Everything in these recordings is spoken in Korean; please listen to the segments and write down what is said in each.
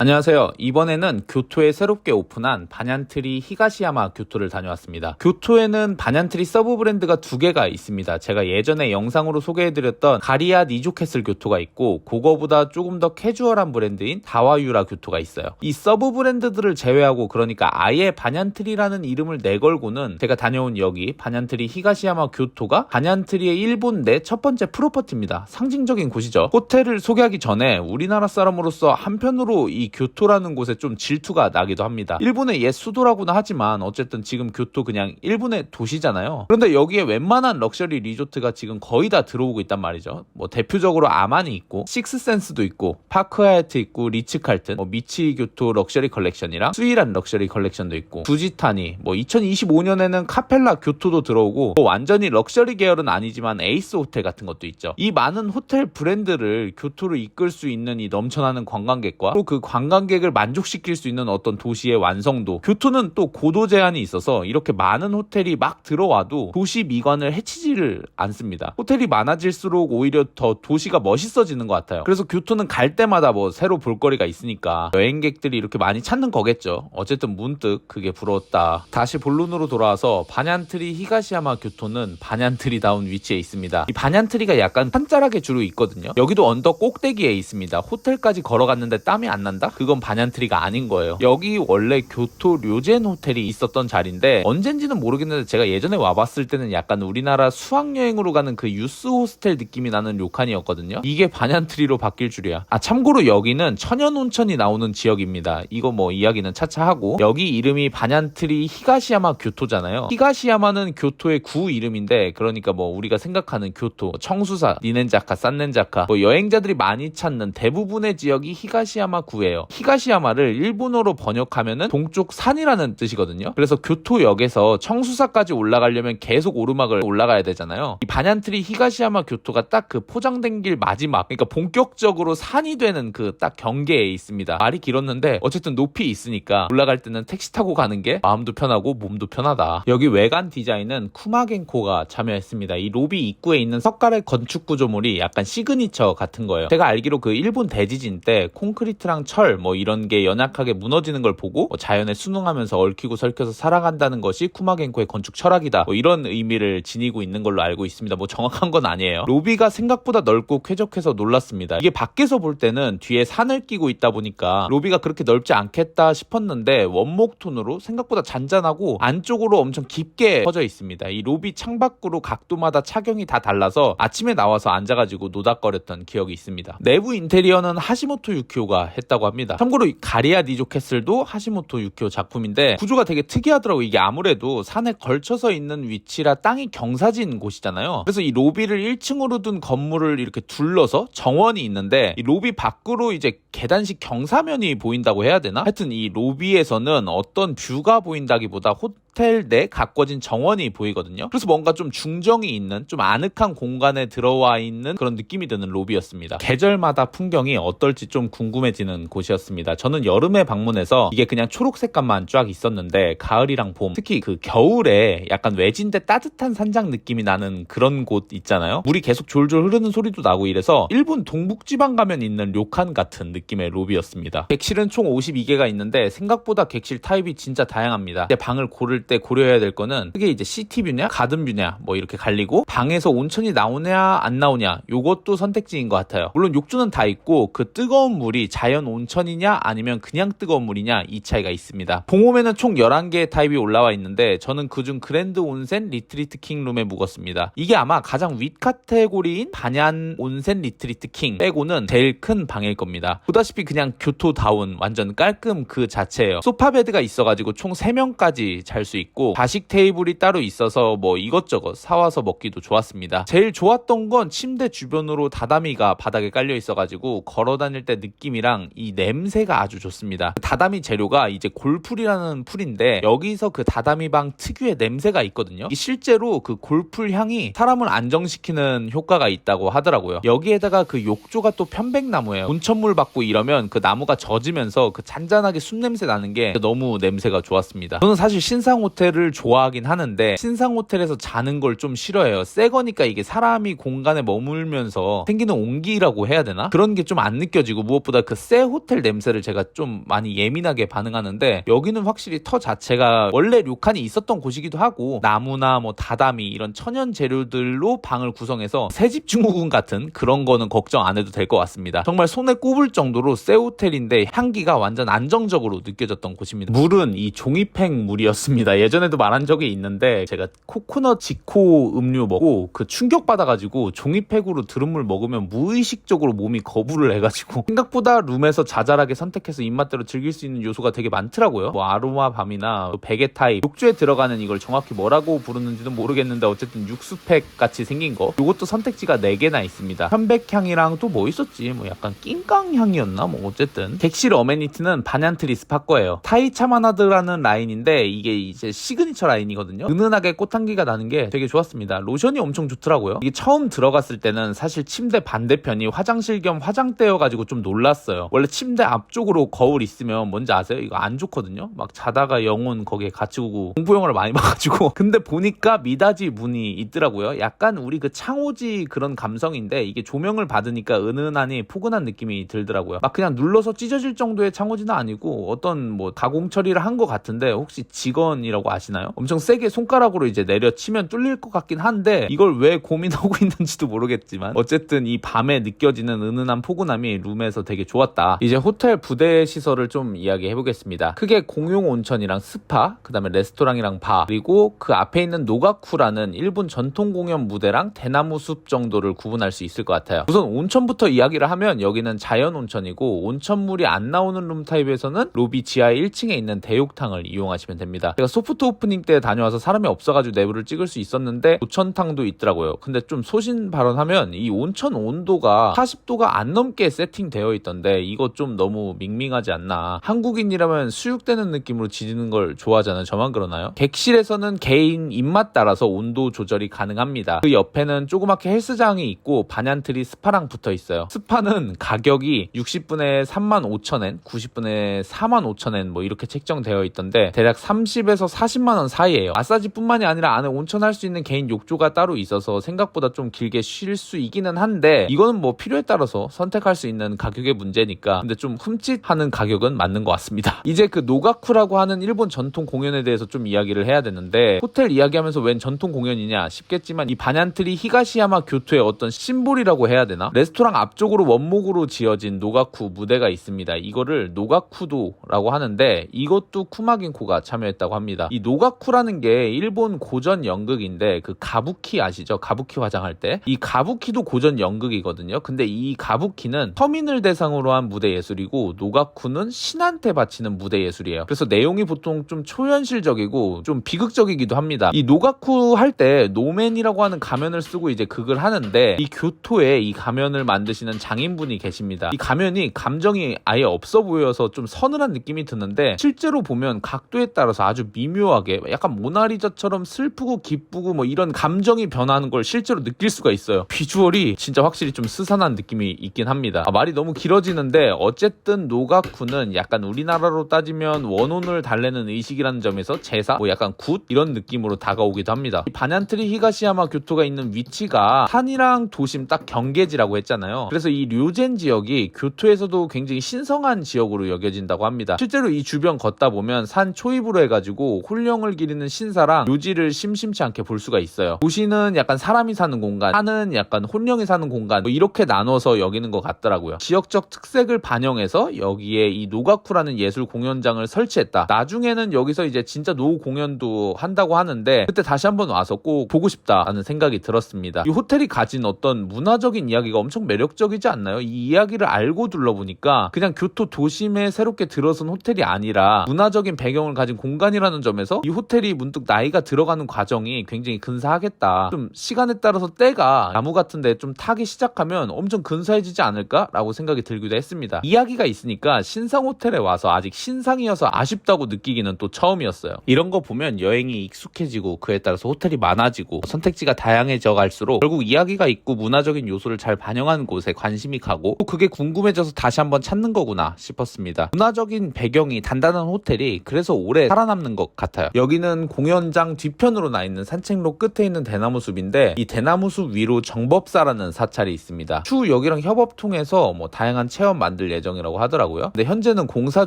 안녕하세요. 이번에는 교토에 새롭게 오픈한 반얀트리 히가시야마 교토를 다녀왔습니다. 교토에는 반얀트리 서브 브랜드가 두 개가 있습니다. 제가 예전에 영상으로 소개해드렸던 가리아 니조캐슬 교토가 있고 그거보다 조금 더 캐주얼한 브랜드인 다와유라 교토가 있어요. 이 서브 브랜드들을 제외하고 그러니까 아예 반얀트리라는 이름을 내걸고는 제가 다녀온 여기 반얀트리 히가시야마 교토가 반얀트리의 일본 내 첫 번째 프로퍼티입니다. 상징적인 곳이죠. 호텔을 소개하기 전에 우리나라 사람으로서 한편으로 이 교토라는 곳에 좀 질투가 나기도 합니다. 일본의 옛 수도라고는 하지만 어쨌든 지금 교토 그냥 일본의 도시잖아요. 그런데 여기에 웬만한 럭셔리 리조트가 지금 거의 다 들어오고 있단 말이죠. 뭐 대표적으로 아마니 있고 식스센스도 있고 파크하야트 있고 리츠칼튼, 미치 교토 럭셔리 컬렉션이랑 스위란 럭셔리 컬렉션도 있고 두지타니, 2025년에는 카펠라 교토도 들어오고 완전히 럭셔리 계열은 아니지만 에이스 호텔 같은 것도 있죠. 이 많은 호텔 브랜드를 교토로 이끌 수 있는 이 넘쳐나는 관광객과 또 그 관광객을 만족시킬 수 있는 어떤 도시의 완성도, 교토는 또 고도 제한이 있어서 이렇게 많은 호텔이 막 들어와도 도시 미관을 해치지를 않습니다. 호텔이 많아질수록 오히려 더 도시가 멋있어지는 것 같아요. 그래서 교토는 갈 때마다 새로 볼거리가 있으니까 여행객들이 이렇게 많이 찾는 거겠죠. 어쨌든 문득 그게 부러웠다. 다시 본론으로 돌아와서 반얀트리 히가시야마 교토는 반얀트리다운 위치에 있습니다. 이 반얀트리가 약간 산자락에 주로 있거든요. 여기도 언덕 꼭대기에 있습니다. 호텔까지 걸어갔는데 땀이 안 난다? 그건 반얀트리가 아닌 거예요. 여기 원래 교토 료젠 호텔이 있었던 자리인데 언젠지는 모르겠는데 제가 예전에 와봤을 때는 약간 우리나라 수학여행으로 가는 그 유스 호스텔 느낌이 나는 료칸이었거든요. 이게 반얀트리로 바뀔 줄이야. 참고로 여기는 천연 온천이 나오는 지역입니다. 이거 이야기는 차차 하고, 여기 이름이 반얀트리 히가시야마 교토잖아요. 히가시야마는 교토의 구 이름인데 그러니까 우리가 생각하는 교토, 청수사, 니넨자카, 싼넨자카 여행자들이 많이 찾는 대부분의 지역이 히가시야마 구예요. 히가시야마를 일본어로 번역하면은 동쪽 산이라는 뜻이거든요. 그래서 교토역에서 청수사까지 올라가려면 계속 오르막을 올라가야 되잖아요. 이 반얀트리 히가시야마 교토가 딱 그 포장된 길 마지막, 그러니까 본격적으로 산이 되는 그 딱 경계에 있습니다. 말이 길었는데 어쨌든 높이 있으니까 올라갈 때는 택시 타고 가는 게 마음도 편하고 몸도 편하다. 여기 외관 디자인은 쿠마겐코가 참여했습니다. 이 로비 입구에 있는 석가래 건축 구조물이 약간 시그니처 같은 거예요. 제가 알기로 그 일본 대지진 때 콘크리트랑 철 이런 게 연약하게 무너지는 걸 보고 자연에 순응하면서 얽히고 설켜서 살아간다는 것이 쿠마겐코의 건축 철학이다, 이런 의미를 지니고 있는 걸로 알고 있습니다. 정확한 건 아니에요. 로비가 생각보다 넓고 쾌적해서 놀랐습니다. 이게 밖에서 볼 때는 뒤에 산을 끼고 있다 보니까 로비가 그렇게 넓지 않겠다 싶었는데 원목 톤으로 생각보다 잔잔하고 안쪽으로 엄청 깊게 퍼져 있습니다. 이 로비 창밖으로 각도마다 차경이 다 달라서 아침에 나와서 앉아가지고 노닥거렸던 기억이 있습니다. 내부 인테리어는 하시모토 유키오가 했다고 합니다. 참고로 가리아 니조캐슬도 하시모토 유키오 작품인데 구조가 되게 특이하더라고요. 이게 아무래도 산에 걸쳐서 있는 위치라 땅이 경사진 곳이잖아요. 그래서 이 로비를 1층으로 둔 건물을 이렇게 둘러서 정원이 있는데 이 로비 밖으로 이제 계단식 경사면이 보인다고 해야 되나? 하여튼 이 로비에서는 어떤 뷰가 보인다기보다 호텔 내 가꿔진 정원이 보이거든요. 그래서 뭔가 좀 중정이 있는, 좀 아늑한 공간에 들어와 있는 그런 느낌이 드는 로비였습니다. 계절마다 풍경이 어떨지 좀 궁금해지는 곳이었습니다. 저는 여름에 방문해서 이게 그냥 초록색감만 쫙 있었는데 가을이랑 봄, 특히 그 겨울에 약간 외진데 따뜻한 산장 느낌이 나는 그런 곳 있잖아요. 물이 계속 졸졸 흐르는 소리도 나고 이래서 일본 동북지방 가면 있는 료칸 같은 느낌의 로비였습니다. 객실은 총 52개가 있는데 생각보다 객실 타입이 진짜 다양합니다. 방을 고를 때 고려해야 될 거는 크게 이제 시티뷰냐 가든뷰냐 이렇게 갈리고, 방에서 온천이 나오냐 안 나오냐 요것도 선택지인 것 같아요. 물론 욕조는 다 있고 그 뜨거운 물이 자연 온천이냐 아니면 그냥 뜨거운 물이냐 이 차이가 있습니다. 봉홈에는 총 11개의 타입이 올라와 있는데 저는 그중 그랜드 온센 리트리트 킹 룸에 묵었습니다. 이게 아마 가장 윗 카테고리인 반얀 온센 리트리트 킹 빼고는 제일 큰 방일 겁니다. 보다시피 그냥 교토다운 완전 깔끔 그 자체예요. 소파 베드가 있어가지고 총 3명까지 잘 수 있고 좌식 테이블이 따로 있어서 이것저것 사와서 먹기도 좋았습니다. 제일 좋았던 건 침대 주변으로 다다미가 바닥에 깔려 있어가지고 걸어다닐 때 느낌이랑 이 냄새가 아주 좋습니다. 다다미 재료가 이제 골풀이라는 풀인데 여기서 그 다다미방 특유의 냄새가 있거든요. 실제로 그 골풀 향이 사람을 안정시키는 효과가 있다고 하더라고요. 여기에다가 그 욕조가 또 편백나무예요. 온천물 받고 이러면 그 나무가 젖으면서 그 잔잔하게 숯냄새 나는 게 너무 냄새가 좋았습니다. 저는 사실 신상 신상 호텔을 좋아하긴 하는데 신상 호텔에서 자는 걸 좀 싫어해요. 새 거니까 이게 사람이 공간에 머물면서 생기는 온기라고 해야 되나? 그런 게 좀 안 느껴지고 무엇보다 그 새 호텔 냄새를 제가 좀 많이 예민하게 반응하는데 여기는 확실히 터 자체가 원래 료칸이 있었던 곳이기도 하고 나무나 뭐 다다미 이런 천연 재료들로 방을 구성해서 새집 증후군 같은 그런 거는 걱정 안 해도 될 것 같습니다. 정말 손에 꼽을 정도로 새 호텔인데 향기가 완전 안정적으로 느껴졌던 곳입니다. 물은 이 종이팩 물이었습니다. 예전에도 말한 적이 있는데 제가 코코넛 지코 음료 먹고 그 충격받아가지고 종이팩으로 들은 물 먹으면 무의식적으로 몸이 거부를 해가지고 생각보다 룸에서 자잘하게 선택해서 입맛대로 즐길 수 있는 요소가 되게 많더라고요. 뭐 아로마 밤이나 베개 타입, 욕조에 들어가는 이걸 정확히 뭐라고 부르는지는 모르겠는데 어쨌든 육수팩 같이 생긴 거, 이것도 선택지가 4개나 있습니다. 편백향이랑 또 뭐 있었지, 뭐 약간 낑깡향이었나, 뭐 어쨌든 객실 어메니티는 반얀트리 스파 거예요. 타이차마나드라는 라인인데 이게 이제 시그니처 라인이거든요. 은은하게 꽃향기가 나는 게 되게 좋았습니다. 로션이 엄청 좋더라고요. 이게 처음 들어갔을 때는 사실 침대 반대편이 화장실 겸 화장대여가지고 좀 놀랐어요. 원래 침대 앞쪽으로 거울 있으면 뭔지 아세요? 이거 안 좋거든요. 막 자다가 영혼 거기에 갇히고 공포 영화를 많이 봐가지고 근데 보니까 미닫이 문이 있더라고요. 약간 우리 그 창호지 그런 감성인데 이게 조명을 받으니까 은은하니 포근한 느낌이 들더라고요. 막 그냥 눌러서 찢어질 정도의 창호지는 아니고 어떤 뭐 가공 처리를 한 것 같은데 혹시 직원이라고 아시나요? 엄청 세게 손가락으로 이제 내려치면 뚫릴 것 같긴 한데 이걸 왜 고민하고 있는지도 모르겠지만 어쨌든 이 밤에 느껴지는 은은한 포근함이 룸에서 되게 좋았다. 이제 호텔 부대 시설을 좀 이야기해보겠습니다. 크게 공용 온천이랑 스파, 그 다음에 레스토랑이랑 바, 그리고 그 앞에 있는 노가쿠라는 일본 전통 공연 무대랑 대나무 숲 정도를 구분할 수 있을 것 같아요. 우선 온천부터 이야기를 하면 여기는 자연 온천이고 온천물이 안 나오는 룸 타입에서는 로비 지하 1층에 있는 대욕탕을 이용하시면 됩니다. 제가 소프트 오프닝 때 다녀와서 사람이 없어가지고 내부를 찍을 수 있었는데 노천탕도 있더라고요. 근데 좀 소신 발언하면 이 온천 온도가 40도가 안 넘게 세팅되어 있던데 이거 좀 너무 밍밍하지 않나. 한국인이라면 수육되는 느낌으로 지지는 걸 좋아하잖아요. 저만 그러나요? 객실에서는 개인 입맛 따라서 온도 조절이 가능합니다. 그 옆에는 조그맣게 헬스장이 있고 반얀트리 스파랑 붙어 있어요. 스파는 가격이 60분에 35,000엔, 90분에 45,000엔 뭐 이렇게 책정되어 있던데 대략 30에서 40만원 사이예요. 마사지뿐만이 아니라 안에 온천할 수 있는 개인 욕조가 따로 있어서 생각보다 좀 길게 쉴 수 있기는 한데 이거는 뭐 필요에 따라서 선택할 수 있는 가격의 문제니까 근데 좀 흠칫하는 가격은 맞는 것 같습니다. 이제 그 노가쿠라고 하는 일본 전통 공연에 대해서 좀 이야기를 해야 되는데 호텔 이야기하면서 웬 전통 공연이냐 싶겠지만 이 반얀트리 히가시야마 교토의 어떤 심볼이라고 해야 되나? 레스토랑 앞쪽으로 원목으로 지어진 노가쿠 무대가 있습니다. 이거를 노가쿠도라고 하는데 이것도 쿠마긴코가 참여했다고 합니다. 이 노가쿠라는 게 일본 고전 연극인데 그 가부키 아시죠? 가부키 화장할 때 이 가부키도 고전 연극이거든요. 근데 이 가부키는 서민을 대상으로 한 무대 예술이고 노가쿠는 신한테 바치는 무대 예술이에요. 그래서 내용이 보통 좀 초현실적이고 좀 비극적이기도 합니다. 이 노가쿠 할 때 노맨이라고 하는 가면을 쓰고 이제 극을 하는데 이 교토에 이 가면을 만드시는 장인분이 계십니다. 이 가면이 감정이 아예 없어 보여서 좀 서늘한 느낌이 드는데 실제로 보면 각도에 따라서 아주 미묘하게 약간 모나리자처럼 슬프고 기쁘고 뭐 이런 감정이 변하는 걸 실제로 느낄 수가 있어요. 비주얼이 진짜 확실히 좀 스산한 느낌이 있긴 합니다. 말이 너무 길어지는데 어쨌든 노가쿠는 약간 우리나라로 따지면 원혼을 달래는 의식이라는 점에서 제사, 뭐 약간 굿 이런 느낌으로 다가오기도 합니다. 이 반얀트리 히가시야마 교토가 있는 위치가 산이랑 도심 딱 경계지라고 했잖아요. 그래서 이 료젠 지역이 교토에서도 굉장히 신성한 지역으로 여겨진다고 합니다. 실제로 이 주변 걷다 보면 산 초입으로 해가지고 홀령을 기리는 신사랑 묘지를 심심치 않게 볼 수가 있어요. 도시는 약간 사람이 사는 공간, 산은 약간 혼령이 사는 공간 뭐 이렇게 나눠서 여기는 것 같더라고요. 지역적 특색을 반영해서 여기에 이 노가쿠라는 예술 공연장을 설치했다. 나중에는 여기서 이제 진짜 노 공연도 한다고 하는데 그때 다시 한번 와서 꼭 보고 싶다라는 생각이 들었습니다. 이 호텔이 가진 어떤 문화적인 이야기가 엄청 매력적이지 않나요? 이 이야기를 알고 둘러보니까 그냥 교토 도심에 새롭게 들어선 호텔이 아니라 문화적인 배경을 가진 공간이라는 점에서 이 호텔이 문득 나이가 들어가는 과정이 굉장히 근사하겠다. 좀 시간에 따라서 때가 나무 같은데 좀 타기 시작하면 엄청 근사해지지 않을까라고 생각이 들기도 했습니다. 이야기가 있으니까 신상 호텔에 와서 아직 신상이어서 아쉽다고 느끼기는 또 처음이었어요. 이런 거 보면 여행이 익숙해지고 그에 따라서 호텔이 많아지고 선택지가 다양해져 갈수록 결국 이야기가 있고 문화적인 요소를 잘 반영하는 곳에 관심이 가고 또 그게 궁금해져서 다시 한번 찾는 거구나 싶었습니다. 문화적인 배경이 단단한 호텔이 그래서 오래 살아남는 것 것 같아요. 여기는 공연장 뒤편으로 나 있는 산책로 끝에 있는 대나무 숲인데 이 대나무 숲 위로 정법사라는 사찰이 있습니다. 추후 여기랑 협업 통해서 뭐 다양한 체험 만들 예정이라고 하더라고요. 근데 현재는 공사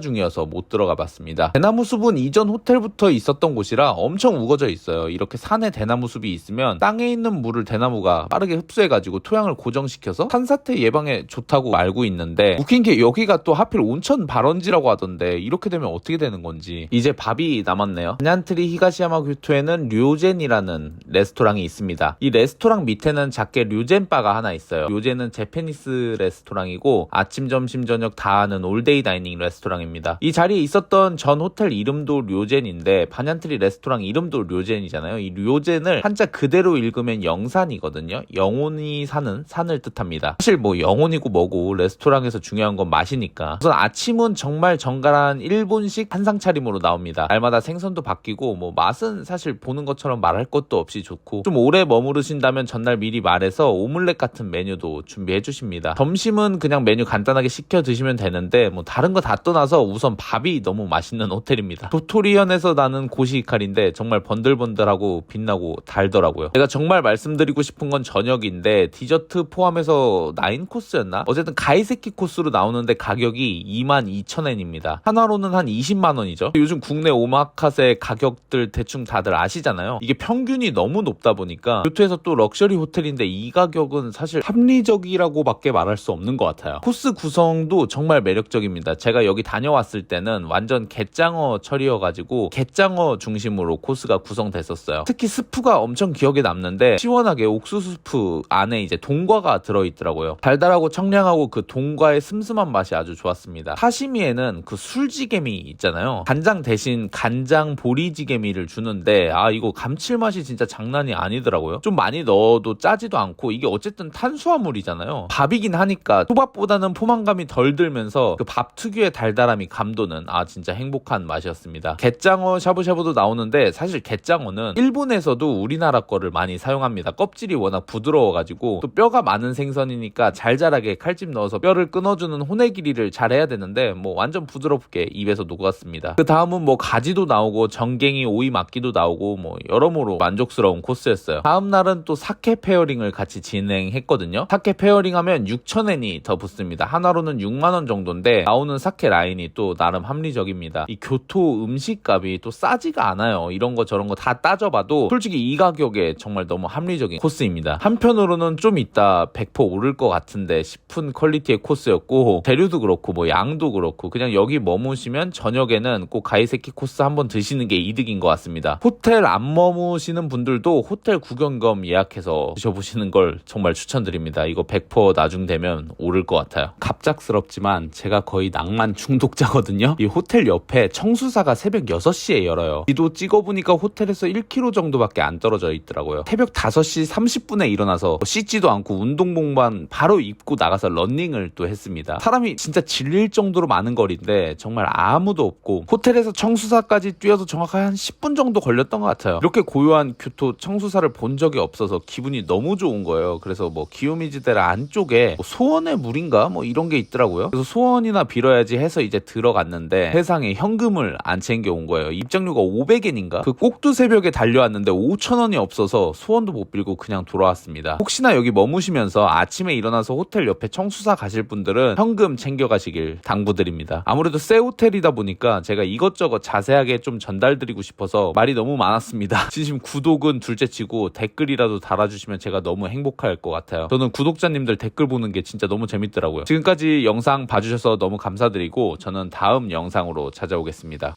중이어서 못 들어가 봤습니다. 대나무 숲은 이전 호텔부터 있었던 곳이라 엄청 우거져 있어요. 이렇게 산에 대나무 숲이 있으면 땅에 있는 물을 대나무가 빠르게 흡수해가지고 토양을 고정시켜서 산사태 예방에 좋다고 알고 있는데 웃긴 게 여기가 또 하필 온천 발원지라고 하던데 이렇게 되면 어떻게 되는 건지. 이제 밥이 남았네요. 반얀트리 히가시야마 교토에는 류젠이라는 레스토랑이 있습니다. 이 레스토랑 밑에는 작게 류젠바가 하나 있어요. 류젠은 재패니스 레스토랑이고 아침, 점심, 저녁 다 하는 올데이 다이닝 레스토랑입니다. 이 자리에 있었던 전 호텔 이름도 류젠인데 반얀트리 레스토랑 이름도 류젠이잖아요. 이 류젠을 한자 그대로 읽으면 영산이거든요. 영혼이 사는 산을 뜻합니다. 사실 뭐 영혼이고 뭐고 레스토랑에서 중요한 건 맛이니까. 우선 아침은 정말 정갈한 일본식 한상 차림으로 나옵니다. 날마다 생선도 바뀌고 뭐 맛은 사실 보는 것처럼 말할 것도 없이 좋고 좀 오래 머무르신다면 전날 미리 말해서 오믈렛 같은 메뉴도 준비해 주십니다. 점심은 그냥 메뉴 간단하게 시켜 드시면 되는데 뭐 다른 거 다 떠나서 우선 밥이 너무 맛있는 호텔입니다. 도토리현에서 나는 고시히카리인데 정말 번들번들하고 빛나고 달더라고요. 제가 정말 말씀드리고 싶은 건 저녁인데 디저트 포함해서 9코스였나? 어쨌든 가이세키 코스로 나오는데 가격이 22,000엔입니다. 하나로는 한 20만원이죠. 요즘 국내 오마카세 가격들 대충 다들 아시잖아요. 이게 평균이 너무 높다 보니까 교토에서 또 럭셔리 호텔인데 이 가격은 사실 합리적이라고 밖에 말할 수 없는 것 같아요. 코스 구성도 정말 매력적입니다. 제가 여기 다녀왔을 때는 완전 갯장어 철이어가지고 갯장어 중심으로 코스가 구성됐었어요. 특히 스프가 엄청 기억에 남는데 시원하게 옥수수 스프 안에 이제 동과가 들어있더라고요. 달달하고 청량하고 그 동과의 슴슴한 맛이 아주 좋았습니다. 사시미에는 그 술지개미 있잖아요. 간장 대신 간장 보리지개미를 주는데 이거 감칠맛이 진짜 장난이 아니더라고요. 좀 많이 넣어도 짜지도 않고 이게 어쨌든 탄수화물이잖아요. 밥이긴 하니까 초밥보다는 포만감이 덜 들면서 그 밥 특유의 달달함이 감도는 진짜 행복한 맛이었습니다. 갯장어 샤브샤브도 나오는데 사실 갯장어는 일본에서도 우리나라 거를 많이 사용합니다. 껍질이 워낙 부드러워가지고 또 뼈가 많은 생선이니까 잘잘하게 칼집 넣어서 뼈를 끊어주는 호네기리를 잘 해야 되는데 뭐 완전 부드럽게 입에서 녹았습니다. 그 다음은 뭐 가지도 나오고 정갱이 오이 막기도 나오고 뭐 여러모로 만족스러운 코스였어요. 다음 날은 또 사케 페어링을 같이 진행했거든요. 사케 페어링 하면 6,000엔이 더 붙습니다. 하나로는 6만원 정도인데 나오는 사케 라인이 또 나름 합리적입니다. 이 교토 음식값이 또 싸지가 않아요. 이런 거 저런 거 다 따져봐도 솔직히 이 가격에 정말 너무 합리적인 코스입니다. 한편으로는 좀 이따 100% 오를 것 같은데 싶은 퀄리티의 코스였고 재료도 그렇고 뭐 양도 그렇고 그냥 여기 머무시면 저녁에는 꼭 가이세키 코스 한번 드시는 게 이득인 것 같습니다. 호텔 안 머무시는 분들도 호텔 구경 겸 예약해서 드셔보시는 걸 정말 추천드립니다. 이거 100% 나중 되면 오를 것 같아요. 갑작스럽지만 제가 거의 낭만 중독자거든요. 이 호텔 옆에 청수사가 새벽 6시에 열어요. 지도 찍어보니까 호텔에서 1km 정도밖에 안 떨어져 있더라고요. 새벽 5시 30분에 일어나서 씻지도 않고 운동복만 바로 입고 나가서 러닝을 또 했습니다. 사람이 진짜 질릴 정도로 많은 거리인데 정말 아무도 없고 호텔에서 청수사까지 뛰어서 정확하게 한 10분 정도 걸렸던 것 같아요. 이렇게 고요한 교토 청수사를 본 적이 없어서 기분이 너무 좋은 거예요. 그래서 뭐 기요미즈데라 안쪽에 뭐 소원의 물인가 뭐 이런 게 있더라고요. 그래서 소원이나 빌어야지 해서 이제 들어갔는데 세상에 현금을 안 챙겨온 거예요. 입장료가 500엔인가? 그 꼭두 새벽에 달려왔는데 5,000원이 없어서 소원도 못 빌고 그냥 돌아왔습니다. 혹시나 여기 머무시면서 아침에 일어나서 호텔 옆에 청수사 가실 분들은 현금 챙겨가시길 당부드립니다. 아무래도 새 호텔이다 보니까 제가 이것저것 자세하게 좀 전달드리고 싶어서 말이 너무 많았습니다. 진심 구독은 둘째치고 댓글이라도 달아주시면 제가 너무 행복할 것 같아요. 저는 구독자님들 댓글 보는 게 진짜 너무 재밌더라고요. 지금까지 영상 봐주셔서 너무 감사드리고 저는 다음 영상으로 찾아오겠습니다.